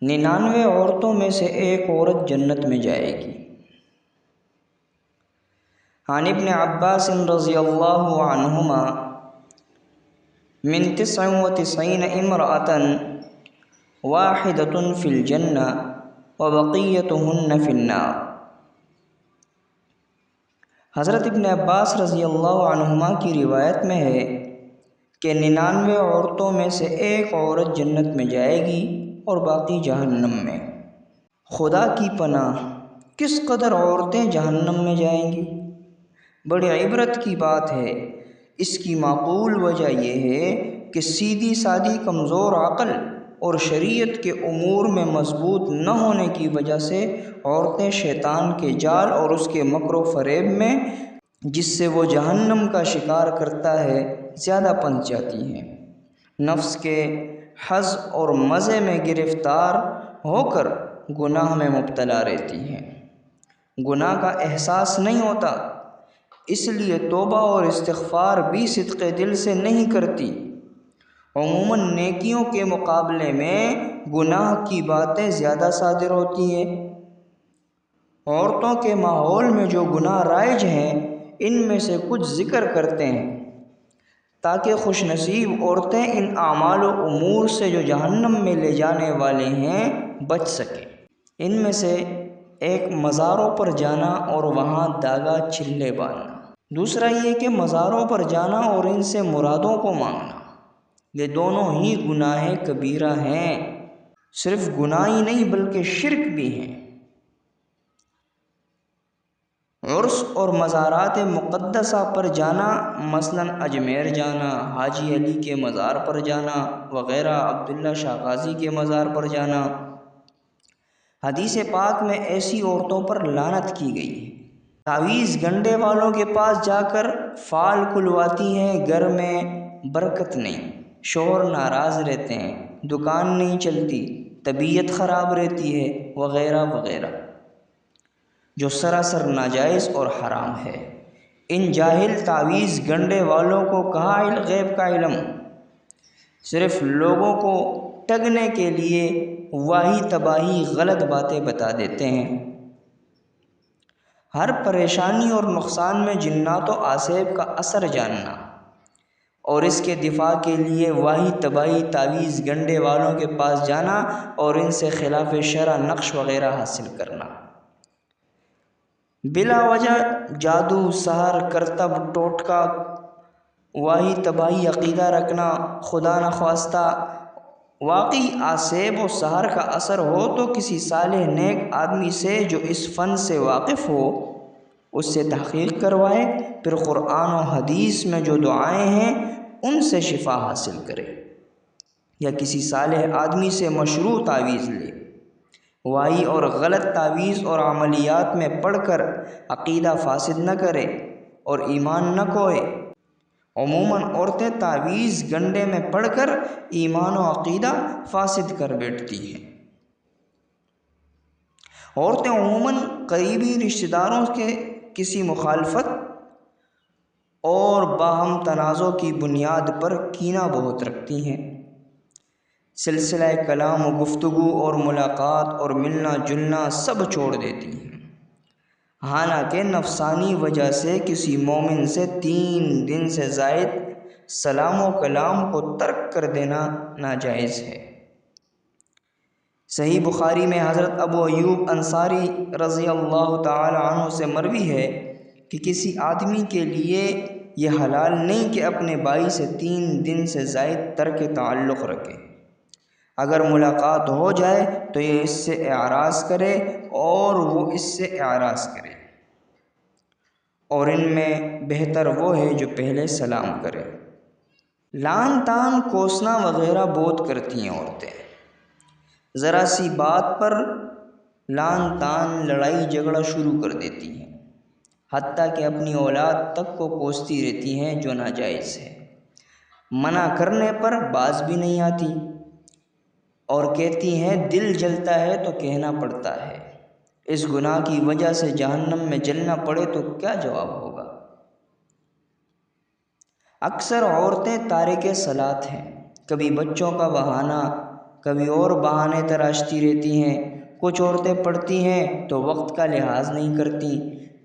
99 عورتوں میں سے ایک عورت جنت میں جائے گی۔ عن ابن عباس رضی اللہ عنہما من 99 امرأة واحدة في الجنة وبقيتهن في النار۔ حضرت ابن عباس رضی اللہ عنہما کی روایت میں ہے کہ 99 عورتوں میں سے ایک عورت جنت میں جائے گی اور باقی جہنم میں۔ خدا کی پناہ، کس قدر عورتیں جہنم میں جائیں گی؟ بڑی عبرت کی بات ہے۔ اس کی معقول وجہ یہ ہے کہ سیدھی سادی کمزور عقل اور شریعت کے امور میں مضبوط نہ ہونے کی وجہ سے عورتیں شیطان کے جال اور اس کے مکر و فریب میں، جس سے وہ جہنم کا شکار کرتا ہے، زیادہ پھنس جاتی ہیں۔ نفس کے حظ اور مزے میں گرفتار ہو کر گناہ میں مبتلا رہتی ہیں۔ گناہ کا احساس نہیں ہوتا، اس لیے توبہ اور استغفار بھی صدق دل سے نہیں کرتی۔ عموماً نیکیوں کے مقابلے میں گناہ کی باتیں زیادہ صادر ہوتی ہیں۔ عورتوں کے ماحول میں جو گناہ رائج ہیں، ان میں سے کچھ ذکر کرتے ہیں تاکہ خوش نصیب عورتیں ان اعمال و امور سے جو جہنم میں لے جانے والے ہیں بچ سکیں۔ ان میں سے ایک مزاروں پر جانا اور وہاں داغا چلے باندھنا۔ دوسرا یہ کہ مزاروں پر جانا اور ان سے مرادوں کو مانگنا، یہ دونوں ہی گناہ کبیرہ ہیں۔ صرف گناہ ہی نہیں بلکہ شرک بھی ہیں۔ عرس اور مزارات مقدسہ پر جانا، مثلاً اجمیر جانا، حاجی علی کے مزار پر جانا وغیرہ، عبداللہ شاہ غازی کے مزار پر جانا۔ حدیث پاک میں ایسی عورتوں پر لعنت کی گئی ہے۔ تعویذ گنڈے والوں کے پاس جا کر فال کھلواتی ہیں، گھر میں برکت نہیں، شوہر ناراض رہتے ہیں، دکان نہیں چلتی، طبیعت خراب رہتی ہے وغیرہ وغیرہ، جو سراسر ناجائز اور حرام ہے۔ ان جاہل تعویذ گنڈے والوں کو کہاں غیب کا علم؟ صرف لوگوں کو ٹگنے کے لیے واہی تباہی غلط باتیں بتا دیتے ہیں۔ ہر پریشانی اور نقصان میں جنات و عصیب کا اثر جاننا اور اس کے دفاع کے لیے واہی تباہی تعویذ گنڈے والوں کے پاس جانا اور ان سے خلاف شرع نقش وغیرہ حاصل کرنا۔ بلا وجہ جادو، سحر، کرتب، ٹوٹکا، واہی تباہی عقیدہ رکھنا، خدا نخواستہ واقعی عصیب و سحر کا اثر ہو تو کسی صالح نیک آدمی سے جو اس فن سے واقف ہو اس سے تحقیق کروائے، پھر قرآن و حدیث میں جو دعائیں ہیں ان سے شفا حاصل کرے، یا کسی صالح آدمی سے مشروع تعویذ لے۔ واہی اور غلط تعویذ اور عملیات میں پڑھ کر عقیدہ فاسد نہ کرے اور ایمان نہ کھوئے۔ عموماً عورتیں تعویذ گنڈے میں پڑھ کر ایمان و عقیدہ فاسد کر بیٹھتی ہیں۔ عورتیں عموماً قریبی رشتہ داروں کے کسی مخالفت اور باہم تنازع کی بنیاد پر کینہ بہت رکھتی ہیں۔ سلسلہ کلام و گفتگو اور ملاقات اور ملنا جلنا سب چھوڑ دیتی ہیں۔ حالانکہ نفسانی وجہ سے کسی مومن سے 3 دن سے زائد سلام و کلام کو ترک کر دینا ناجائز ہے۔ صحیح بخاری میں حضرت ابو ایوب انصاری رضی اللہ تعالی عنہ سے مروی ہے کہ کسی آدمی کے لیے یہ حلال نہیں کہ اپنے بھائی سے 3 دن سے زائد ترک تعلق رکھے۔ اگر ملاقات ہو جائے تو یہ اس سے اعراض کرے اور وہ اس سے اعراض کرے، اور ان میں بہتر وہ ہے جو پہلے سلام کرے۔ لعن طعن کوسنا وغیرہ بہت کرتی ہیں عورتیں۔ ذرا سی بات پر لعن طعن، لڑائی جھگڑا شروع کر دیتی ہیں، حتیٰ کہ اپنی اولاد تک کو کوستی رہتی ہیں، جو ناجائز ہے۔ منع کرنے پر باز بھی نہیں آتی اور کہتی ہیں دل جلتا ہے تو کہنا پڑتا ہے۔ اس گناہ کی وجہ سے جہنم میں جلنا پڑے تو کیا جواب ہوگا؟ اکثر عورتیں تارک صلاۃ ہیں، کبھی بچوں کا بہانہ، کبھی اور بہانے تراشتی رہتی ہیں۔ کچھ عورتیں پڑھتی ہیں تو وقت کا لحاظ نہیں کرتی،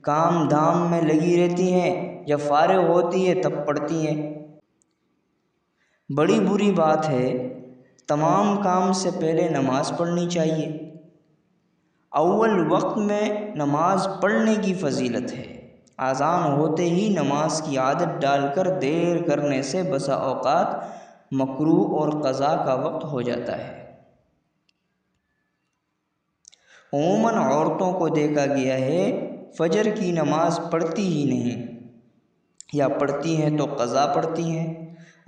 کام دھام میں لگی رہتی ہیں، جب فارغ ہوتی ہے تب پڑھتی ہیں۔ بڑی بری بات ہے، تمام کام سے پہلے نماز پڑھنی چاہیے۔ اول وقت میں نماز پڑھنے کی فضیلت ہے۔ اذان ہوتے ہی نماز کی عادت ڈال کر دیر کرنے سے بسا اوقات مکروہ اور قضا کا وقت ہو جاتا ہے۔ عموماً عورتوں کو دیکھا گیا ہے فجر کی نماز پڑھتی ہی نہیں، یا پڑھتی ہیں تو قضا پڑھتی ہیں،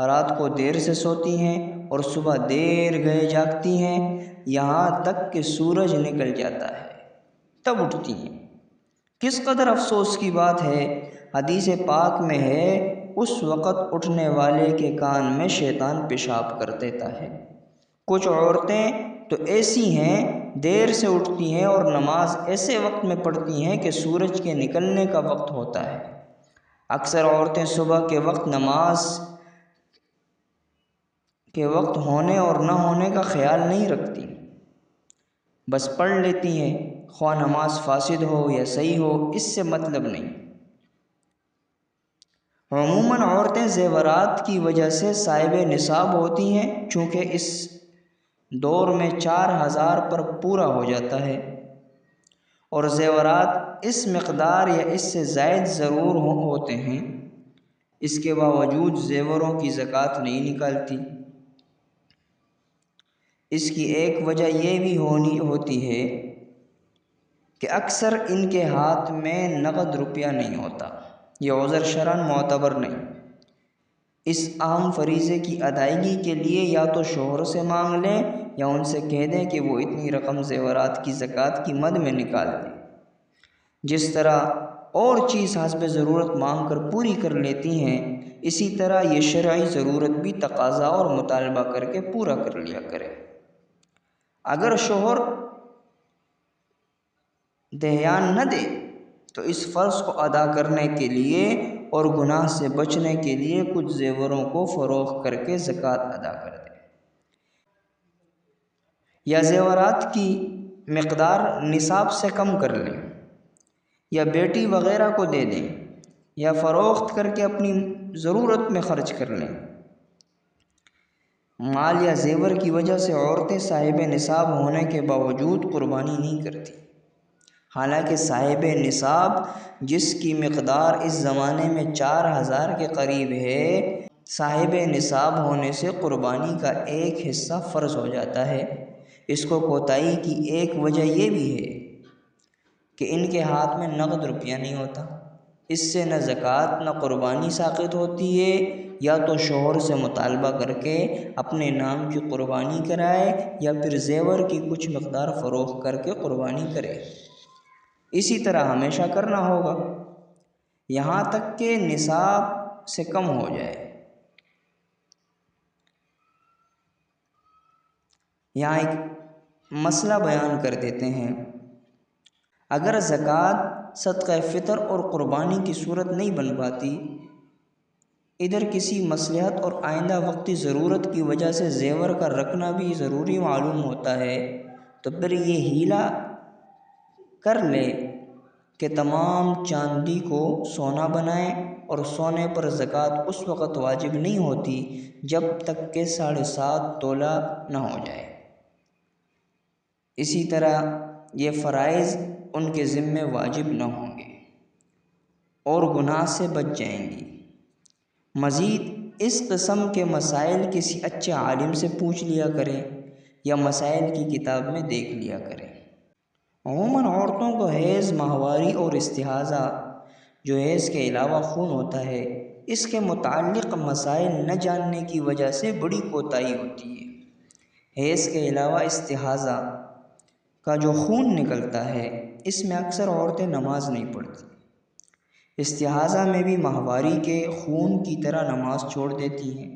رات کو دیر سے سوتی ہیں اور صبح دیر گئے جاگتی ہیں، یہاں تک کہ سورج نکل جاتا ہے تب اٹھتی ہیں۔ کس قدر افسوس کی بات ہے، حدیث پاک میں ہے اس وقت اٹھنے والے کے کان میں شیطان پیشاب کر دیتا ہے۔ کچھ عورتیں تو ایسی ہیں دیر سے اٹھتی ہیں اور نماز ایسے وقت میں پڑھتی ہیں کہ سورج کے نکلنے کا وقت ہوتا ہے۔ اکثر عورتیں صبح کے وقت نماز کے وقت ہونے اور نہ ہونے کا خیال نہیں رکھتی، بس پڑھ لیتی ہیں، خواہ نماز فاسد ہو یا صحیح ہو، اس سے مطلب نہیں۔ عموماً عورتیں زیورات کی وجہ سے صاحب نصاب ہوتی ہیں، چونکہ اس دور میں 4000 پر پورا ہو جاتا ہے، اور زیورات اس مقدار یا اس سے زائد ضرور ہوتے ہیں، اس کے باوجود زیوروں کی زکوٰۃ نہیں نکالتی۔ اس کی ایک وجہ یہ بھی ہوتی ہے کہ اکثر ان کے ہاتھ میں نقد روپیہ نہیں ہوتا، یہ عذر شرعاً معتبر نہیں۔ اس اہم فریضے کی ادائیگی کے لیے یا تو شوہر سے مانگ لیں یا ان سے کہہ دیں کہ وہ اتنی رقم زیورات کی زکوٰۃ کی مد میں نکال دیں۔ جس طرح اور چیز حسب ضرورت مانگ کر پوری کر لیتی ہیں، اسی طرح یہ شرعی ضرورت بھی تقاضا اور مطالبہ کر کے پورا کر لیا کرے۔ اگر شوہر دہیان نہ دے تو اس فرض کو ادا کرنے کے لیے اور گناہ سے بچنے کے لیے کچھ زیوروں کو فروخت کر کے زکوٰۃ ادا کر دے، یا زیورات کی مقدار نصاب سے کم کر لیں، یا بیٹی وغیرہ کو دے دیں، یا فروخت کر کے اپنی ضرورت میں خرچ کر لیں۔ مال یا زیور کی وجہ سے عورتیں صاحب نصاب ہونے کے باوجود قربانی نہیں کرتی، حالانکہ صاحب نصاب جس کی مقدار اس زمانے میں 4000 کے قریب ہے، صاحب نصاب ہونے سے قربانی کا ایک حصہ فرض ہو جاتا ہے۔ اس کو کوتاہی کی ایک وجہ یہ بھی ہے کہ ان کے ہاتھ میں نقد روپیہ نہیں ہوتا، اس سے نہ زکوٰۃ نہ قربانی ساقط ہوتی ہے، یا تو شوہر سے مطالبہ کر کے اپنے نام کی قربانی کرائے یا پھر زیور کی کچھ مقدار فروخت کر کے قربانی کرے۔ اسی طرح ہمیشہ کرنا ہوگا یہاں تک کہ نصاب سے کم ہو جائے۔ یہاں ایک مسئلہ بیان کر دیتے ہیں، اگر زکوٰۃ صدقہ فطر اور قربانی کی صورت نہیں بن پاتی، ادھر کسی مصلحت اور آئندہ وقتی ضرورت کی وجہ سے زیور کا رکھنا بھی ضروری معلوم ہوتا ہے، تو پھر یہ ہیلہ کر لے کہ تمام چاندی کو سونا بنائیں، اور سونے پر زکوٰۃ اس وقت واجب نہیں ہوتی جب تک کہ 7.5 تولہ نہ ہو جائے۔ اسی طرح یہ فرائض ان کے ذمے واجب نہ ہوں گے اور گناہ سے بچ جائیں گی۔ مزید اس قسم کے مسائل کسی اچھے عالم سے پوچھ لیا کریں یا مسائل کی کتاب میں دیکھ لیا کریں۔ عموماً عورتوں کو حیض، ماہواری اور استحاضہ، جو حیض کے علاوہ خون ہوتا ہے، اس کے متعلق مسائل نہ جاننے کی وجہ سے بڑی کوتاہی ہوتی ہے۔ حیض کے علاوہ استحاضہ کا جو خون نکلتا ہے، اس میں اکثر عورتیں نماز نہیں پڑھتی۔ استحاضہ میں بھی ماہواری کے خون کی طرح نماز چھوڑ دیتی ہیں۔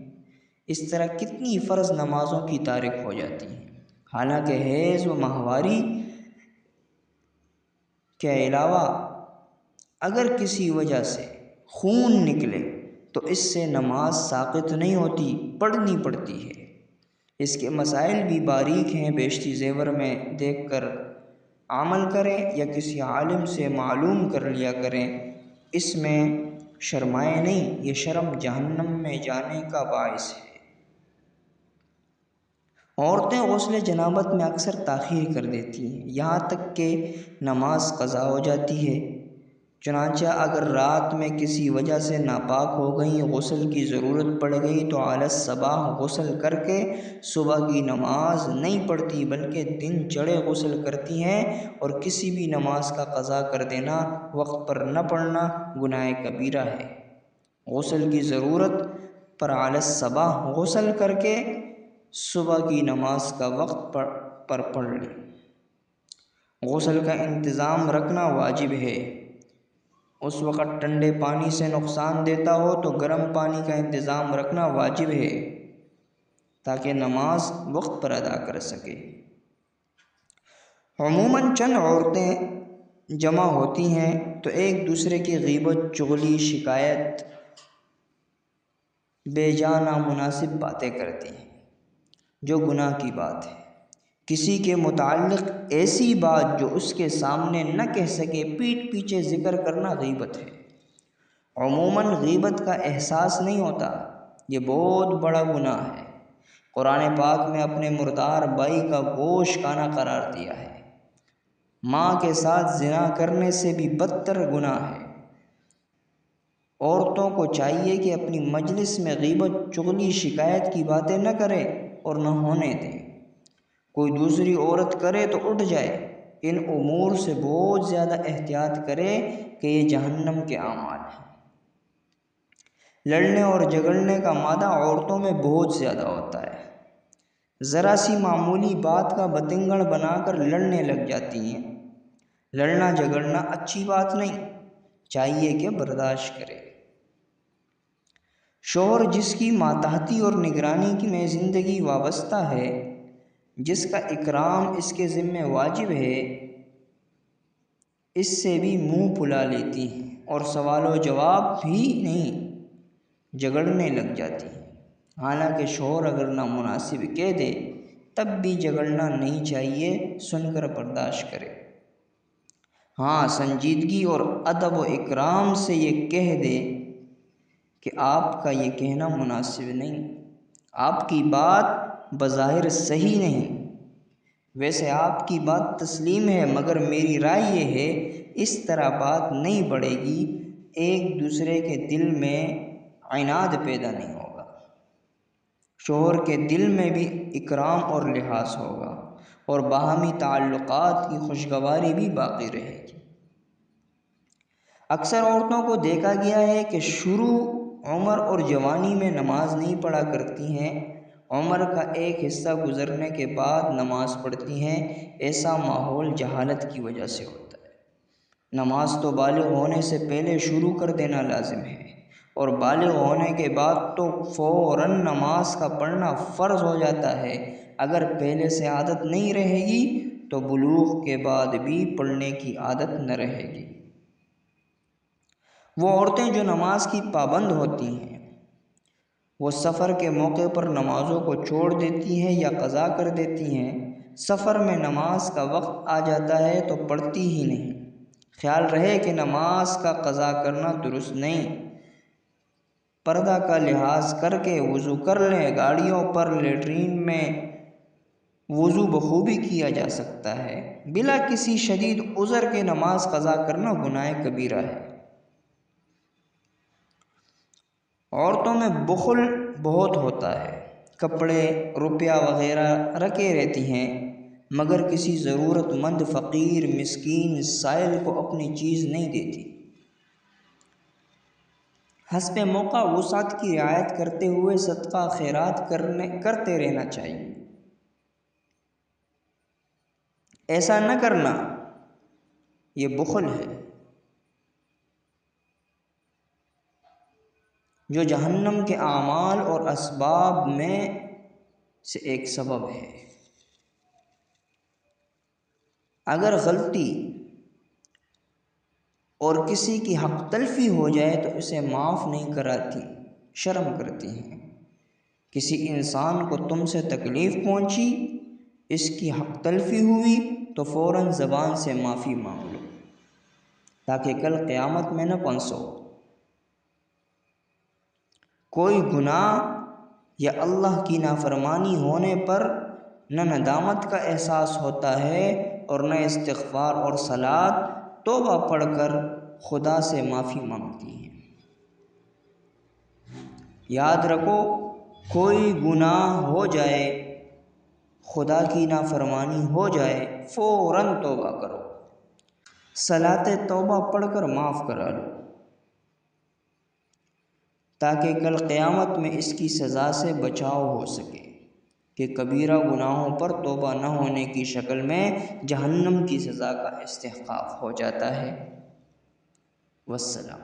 اس طرح کتنی فرض نمازوں کی تارک ہو جاتی ہیں، حالانکہ حیض و ماہواری کے علاوہ اگر کسی وجہ سے خون نکلے تو اس سے نماز ساقط نہیں ہوتی، پڑھنی پڑتی ہے۔ اس کے مسائل بھی باریک ہیں، بیشتی زیور میں دیکھ کر عمل کریں یا کسی عالم سے معلوم کر لیا کریں، اس میں شرمائے نہیں، یہ شرم جہنم میں جانے کا باعث ہے۔ عورتیں غسل جنابت میں اکثر تاخیر کر دیتی ہیں، یہاں تک کہ نماز قضا ہو جاتی ہے۔ چنانچہ اگر رات میں کسی وجہ سے ناپاک ہو گئیں، غسل کی ضرورت پڑ گئی تو علی الصباح غسل کر کے صبح کی نماز نہیں پڑھتی، بلکہ دن چڑھے غسل کرتی ہیں، اور کسی بھی نماز کا قضا کر دینا، وقت پر نہ پڑھنا گناہ کبیرہ ہے۔ غسل کی ضرورت پر علی الصباح غسل کر کے صبح کی نماز کا وقت پر پڑھ لیں۔ غسل کا انتظام رکھنا واجب ہے۔ اس وقت ٹھنڈے پانی سے نقصان دیتا ہو تو گرم پانی کا انتظام رکھنا واجب ہے تاکہ نماز وقت پر ادا کر سکے۔ عموماً چند عورتیں جمع ہوتی ہیں تو ایک دوسرے کی غیبت، چغلی، شکایت، بے جا نامناسب باتیں کرتی ہیں، جو گناہ کی بات ہے۔ کسی کے متعلق ایسی بات جو اس کے سامنے نہ کہہ سکے، پیٹھ پیچھے ذکر کرنا غیبت ہے۔ عموماً غیبت کا احساس نہیں ہوتا، یہ بہت بڑا گناہ ہے۔ قرآن پاک میں اپنے مردار بھائی کا گوشت کھانا قرار دیا ہے۔ ماں کے ساتھ زنا کرنے سے بھی بدتر گناہ ہے۔ عورتوں کو چاہیے کہ اپنی مجلس میں غیبت، چغلی، شکایت کی باتیں نہ کریں اور نہ ہونے دیں۔ کوئی دوسری عورت کرے تو اٹھ جائے، ان امور سے بہت زیادہ احتیاط کرے کہ یہ جہنم کے اعمال ہیں۔ لڑنے اور جھگڑنے کا مادہ عورتوں میں بہت زیادہ ہوتا ہے، ذرا سی معمولی بات کا بتنگڑ بنا کر لڑنے لگ جاتی ہیں۔ لڑنا جھگڑنا اچھی بات نہیں، چاہیے کہ برداشت کرے۔ شوہر جس کی ماتحتی اور نگرانی میں زندگی وابستہ ہے، جس کا اکرام اس کے ذمہ واجب ہے، اس سے بھی منہ پھلا لیتی ہیں اور سوال و جواب بھی نہیں، جھگڑنے لگ جاتی ہیں۔ حالانکہ شوہر اگر نامناسب کہہ دے تب بھی جھگڑنا نہیں چاہیے، سن کر برداشت کرے۔ ہاں، سنجیدگی اور ادب و اکرام سے یہ کہہ دے کہ آپ کا یہ کہنا مناسب نہیں، آپ کی بات بظاہر صحیح نہیں، ویسے آپ کی بات تسلیم ہے، مگر میری رائے یہ ہے اس طرح بات نہیں بڑھے گی، ایک دوسرے کے دل میں عناد پیدا نہیں ہوگا، شوہر کے دل میں بھی اکرام اور لحاظ ہوگا، اور باہمی تعلقات کی خوشگواری بھی باقی رہے گی۔ اکثر عورتوں کو دیکھا گیا ہے کہ شروع عمر اور جوانی میں نماز نہیں پڑھا کرتی ہیں، عمر کا ایک حصہ گزرنے کے بعد نماز پڑھتی ہیں۔ ایسا ماحول جہالت کی وجہ سے ہوتا ہے۔ نماز تو بالغ ہونے سے پہلے شروع کر دینا لازم ہے، اور بالغ ہونے کے بعد تو فوراً نماز کا پڑھنا فرض ہو جاتا ہے۔ اگر پہلے سے عادت نہیں رہے گی تو بلوغ کے بعد بھی پڑھنے کی عادت نہ رہے گی۔ وہ عورتیں جو نماز کی پابند ہوتی ہیں، وہ سفر کے موقع پر نمازوں کو چھوڑ دیتی ہیں یا قضا کر دیتی ہیں۔ سفر میں نماز کا وقت آ جاتا ہے تو پڑھتی ہی نہیں۔ خیال رہے کہ نماز کا قضا کرنا درست نہیں، پردہ کا لحاظ کر کے وضو کر لیں۔ گاڑیوں پر، لیٹرین میں وضو بخوبی کیا جا سکتا ہے۔ بلا کسی شدید عذر کے نماز قضا کرنا گناہ کبیرہ ہے۔ عورتوں میں بخل بہت ہوتا ہے، کپڑے، روپیہ وغیرہ رکھے رہتی ہیں، مگر کسی ضرورت مند، فقیر، مسکین، سائل کو اپنی چیز نہیں دیتی۔ حسب موقع وسعت کی رعایت کرتے ہوئے صدقہ خیرات کرتے رہنا چاہیے۔ ایسا نہ کرنا یہ بخل ہے، جو جہنم کے اعمال اور اسباب میں سے ایک سبب ہے۔ اگر غلطی اور کسی کی حق تلفی ہو جائے تو اسے معاف نہیں کراتی، شرم کرتی ہیں کسی انسان کو تم سے تکلیف پہنچی، اس کی حق تلفی ہوئی تو فوراً زبان سے معافی مانگ لو تاکہ کل قیامت میں نہ پھنسو۔ کوئی گناہ یا اللہ کی نافرمانی ہونے پر نہ ندامت کا احساس ہوتا ہے اور نہ استغفار اور صلات توبہ پڑھ کر خدا سے معافی مانگتی ہیں۔ یاد رکھو، کوئی گناہ ہو جائے، خدا کی نافرمانی ہو جائے، فوراً توبہ کرو، صلاۃ توبہ پڑھ کر معاف کرا لو تاکہ کل قیامت میں اس کی سزا سے بچاؤ ہو سکے کہ کبیرہ گناہوں پر توبہ نہ ہونے کی شکل میں جہنم کی سزا کا استحقاق ہو جاتا ہے۔ والسلام۔